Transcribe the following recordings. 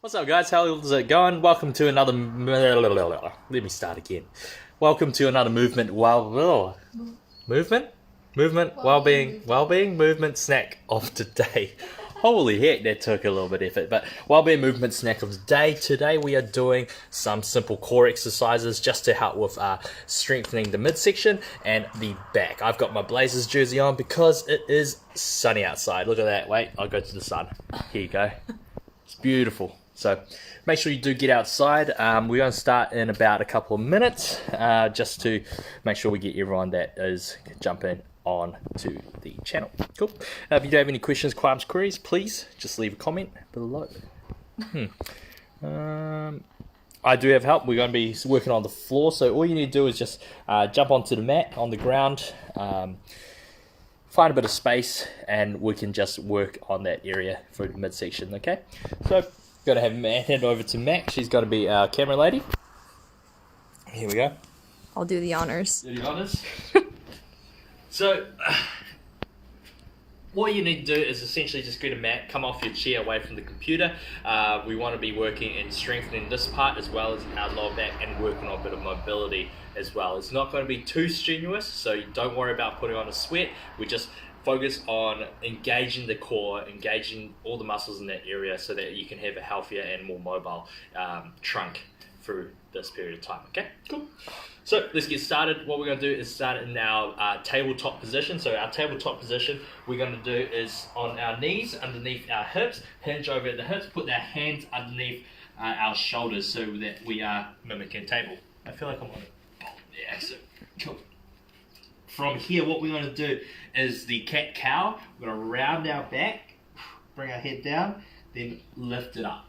What's up, guys? How's it going? Welcome to another... Let me start again. Welcome to another movement... Wellbeing movement snack of today. Holy heck, that took a little bit of effort. But Wellbeing movement snack of the day. Today we are doing some simple core exercises just to help with strengthening the midsection and the back. I've got my Blazers jersey on because it is sunny outside. Look at that. Wait, I'll go to the sun. Here you go. It's beautiful. So make sure you do get outside. We're going to start in about a couple of minutes just to make sure we get everyone that is jumping on to the channel. Cool. If you do have any questions, queries, please just leave a comment below. I do have help. We're going to be working on the floor, so all you need to do is just jump onto the mat on the ground, find a bit of space, and we can just work on that area for the midsection. Okay, so got to have hand over to Mac. She's got to be our camera lady. Here we go. I'll do the honors. Do the honors. So, what you need to do is essentially just get a mat, come off your chair away from the computer. We want to be working and strengthening this part as well as our lower back and working on a bit of mobility as well. It's not going to be too strenuous, so you don't worry about putting on a sweat. We just focus on engaging the core, engaging all the muscles in that area so that you can have a healthier and more mobile trunk through this period of time. Okay, cool. So let's get started. What we're going to do is start in our tabletop position. So our tabletop position we're going to do is on our knees, underneath our hips, hinge over at the hips, put our hands underneath our shoulders so that we are mimicking table. I feel like I'm on it. Yeah, so cool. From here, what we're going to do is the cat-cow. We're going to round our back, bring our head down, then lift it up.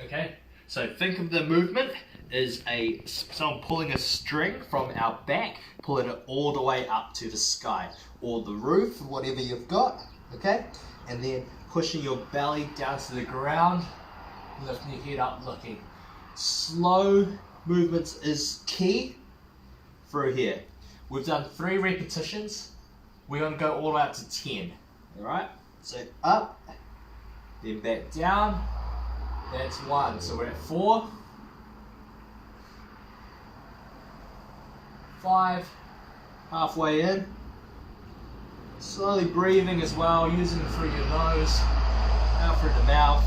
Okay? So think of the movement as someone pulling a string from our back, pulling it all the way up to the sky, or the roof, whatever you've got. Okay? And then pushing your belly down to the ground, lifting your head up, looking. Slow movements is key through here. We've done 3 repetitions. We're going to go all the way up to 10. Alright? So up, then back down. That's 1. So we're at 4, 5, halfway in. Slowly breathing as well, using it through your nose, out through the mouth.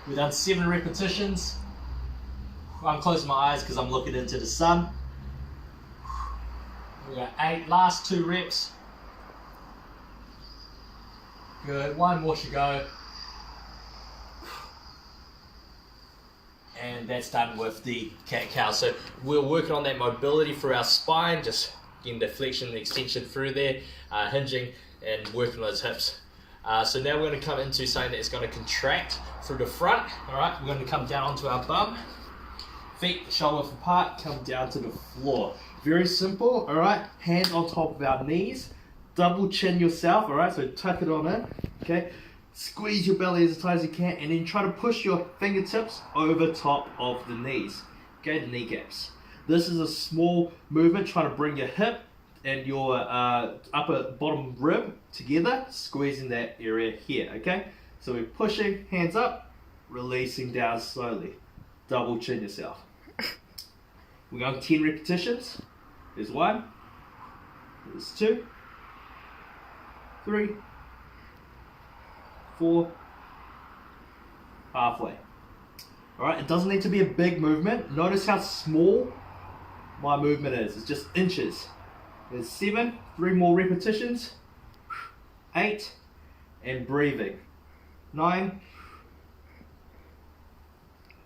We've done 7 repetitions. I'm closing my eyes because I'm looking into the sun. We got 8, last 2 reps. Good, 1 more to go. And that's done with the cat-cow. So we're working on that mobility through our spine, just getting the flexion and extension through there, hinging and working those hips. So now we're going to come into something that's going to contract through the front. Alright, we're going to come down onto our bum. Feet shoulder width apart, come down to the floor. Very simple, alright? Hands on top of our knees. Double chin yourself, alright? So tuck it on in, okay? Squeeze your belly as tight as you can, and then try to push your fingertips over top of the knees. Okay, the kneecaps. This is a small movement, trying to bring your hip and your upper bottom rib together, squeezing that area here, okay? So we're pushing, hands up, releasing down slowly. Double chin yourself. We're going 10 repetitions. There's 1, there's 2, 3, 4, halfway. Alright, it doesn't need to be a big movement. Notice how small my movement is. It's just inches. There's 7, 3 more repetitions, 8, and breathing. 9,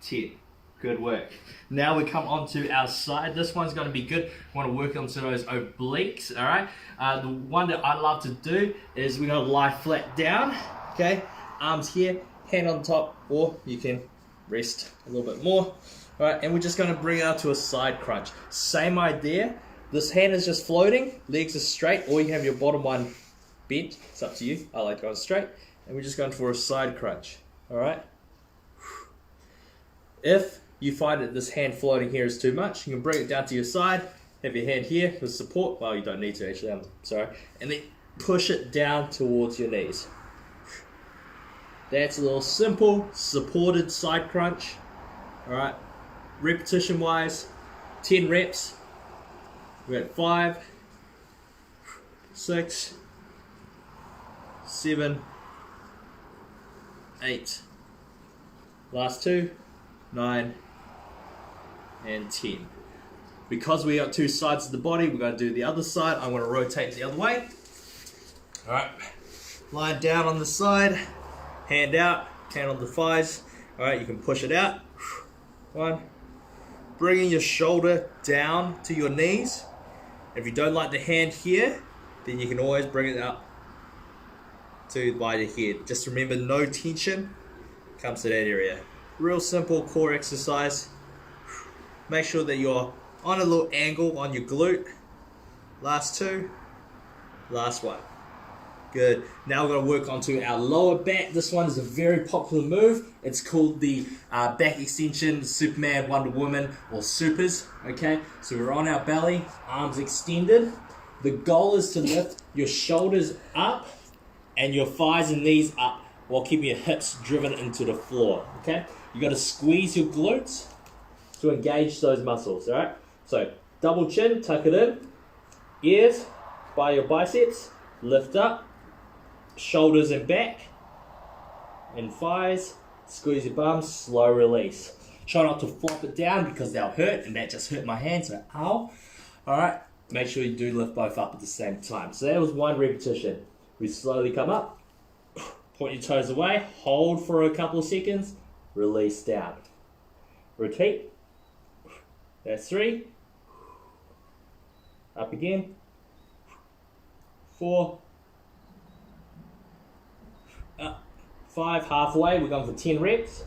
10. Good work. Now we come on to our side. This one's going to be good. We want to work onto those obliques. Alright. The one that I love to do is we're going to lie flat down. Okay. Arms here, hand on top, or you can rest a little bit more. Alright. And we're just going to bring it out to a side crunch. Same idea. This hand is just floating. Legs are straight, or you have your bottom one bent. It's up to you. I like going straight. And we're just going for a side crunch. Alright. If you find that this hand floating here is too much, you can bring it down to your side, have your hand here with support. Well, you don't need to actually, I'm sorry. And then push it down towards your knees. That's a little simple supported side crunch. All right, repetition wise, 10 reps. We're at 5, 6, 7, 8. Last 2, 9, and 10. Because we got 2 sides of the body, we're going to do the other side. I'm going to rotate the other way. All right, lie down on the side, hand out, hand on the thighs. All right, you can push it out. 1. Bringing your shoulder down to your knees. If you don't like the hand here, then you can always bring it up to by the head. Just remember, no tension comes to that area. Real simple core exercise. Make sure that you're on a little angle on your glute. Last 2, last 1. Good. Now we're going to work onto our lower back. This one is a very popular move. It's called the back extension, Superman, Wonder Woman, or supers. Okay, so we're on our belly, arms extended. The goal is to lift your shoulders up and your thighs and knees up while keeping your hips driven into the floor. Okay, you got to squeeze your glutes to engage those muscles. All right, so double chin, tuck it in, ears by your biceps, lift up, shoulders and back, and thighs, squeeze your bums, slow release. Try not to flop it down because they'll hurt, and that just hurt my hand, so ow. Alright, make sure you do lift both up at the same time. So that was 1 repetition. We slowly come up, point your toes away, hold for a couple of seconds, release down. Repeat. That's 3. Up again. 4. Up. 5, halfway, we're going for 10 reps.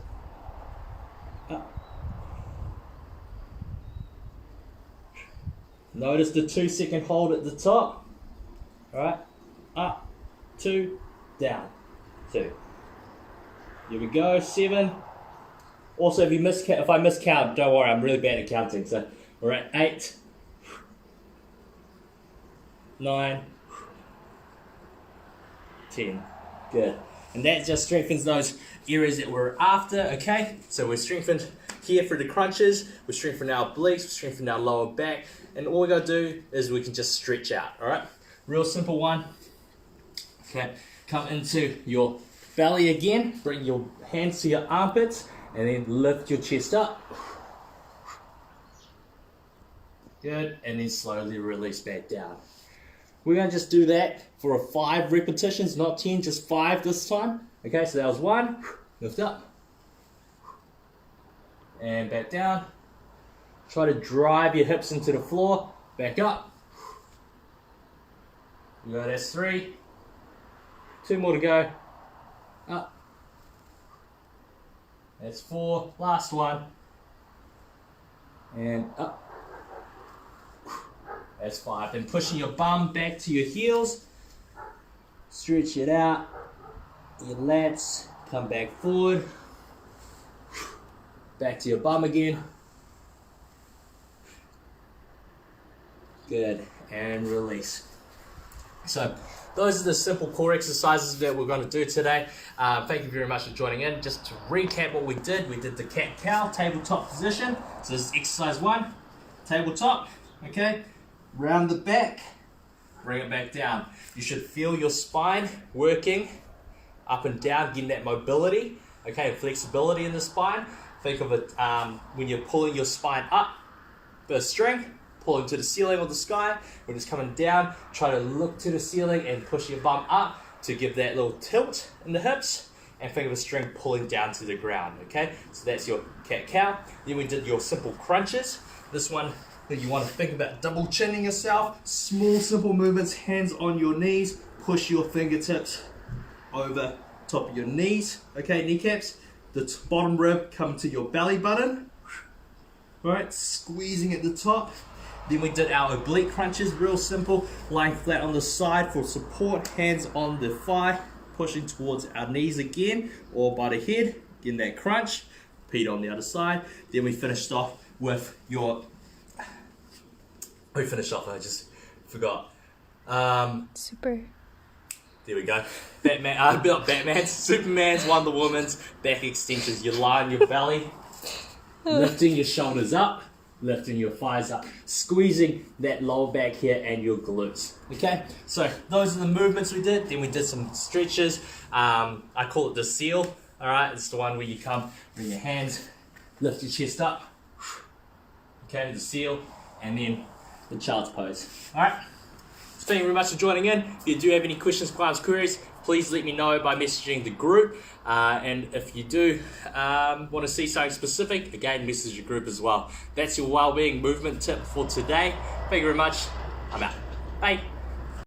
Up. Notice the 2-second hold at the top. Alright, up, 2, down, 2. Here we go, 7. Also, if I miscount, don't worry, I'm really bad at counting. So we're at 8, 9, 10. Good. And that just strengthens those areas that we're after, okay? So we're strengthened here for the crunches, we're strengthened our obliques, we're strengthened our lower back, and all we gotta do is we can just stretch out, all right? Real simple one. Okay, come into your belly again, bring your hands to your armpits, and then lift your chest up. Good, and then slowly release back down. We're going to just do that for 5 repetitions, not 10, just 5 this time. Okay, so that was 1, lift up, and back down. Try to drive your hips into the floor, back up. You go, that's 3. 2 more to go, up. That's 4, last one, and up. That's 5. Then pushing your bum back to your heels. Stretch it out. Your lats. Come back forward. Back to your bum again. Good. And release. So those are the simple core exercises that we're going to do today. Thank you very much for joining in. Just to recap what we did the cat-cow tabletop position. So this is exercise 1, tabletop. Okay. Round the back, bring it back down. You should feel your spine working up and down, getting that mobility, okay, and flexibility in the spine. Think of it when you're pulling your spine up, the string, pulling to the ceiling or the sky. When it's coming down, try to look to the ceiling and push your bum up to give that little tilt in the hips. And think of a string pulling down to the ground, okay? So that's your cat-cow. Then we did your simple crunches. This one, that you want to think about double chinning yourself. Small, simple movements, hands on your knees. Push your fingertips over top of your knees. Okay, kneecaps. The bottom rib come to your belly button. Right, squeezing at the top. Then we did our oblique crunches, real simple. Lying flat on the side for support. Hands on the thigh. Pushing towards our knees again, or by the head. Getting that crunch. Repeat on the other side. Then we finished off with your... I just forgot. Super. There we go. Not Batman's, Superman's, Wonder Woman's back extensions. You lie on your belly, lifting your shoulders up, lifting your thighs up, squeezing that lower back here and your glutes. Okay, so those are the movements we did. Then we did some stretches. I call it the seal. All right, it's the one where you come, bring your hands, lift your chest up. Okay, the seal, and then the child's pose. All right. Thank you very much for joining in. If you do have any questions, queries, please let me know by messaging the group. And if you do want to see something specific, again, message the group as well. That's your wellbeing movement tip for today. Thank you very much. I'm out. Bye.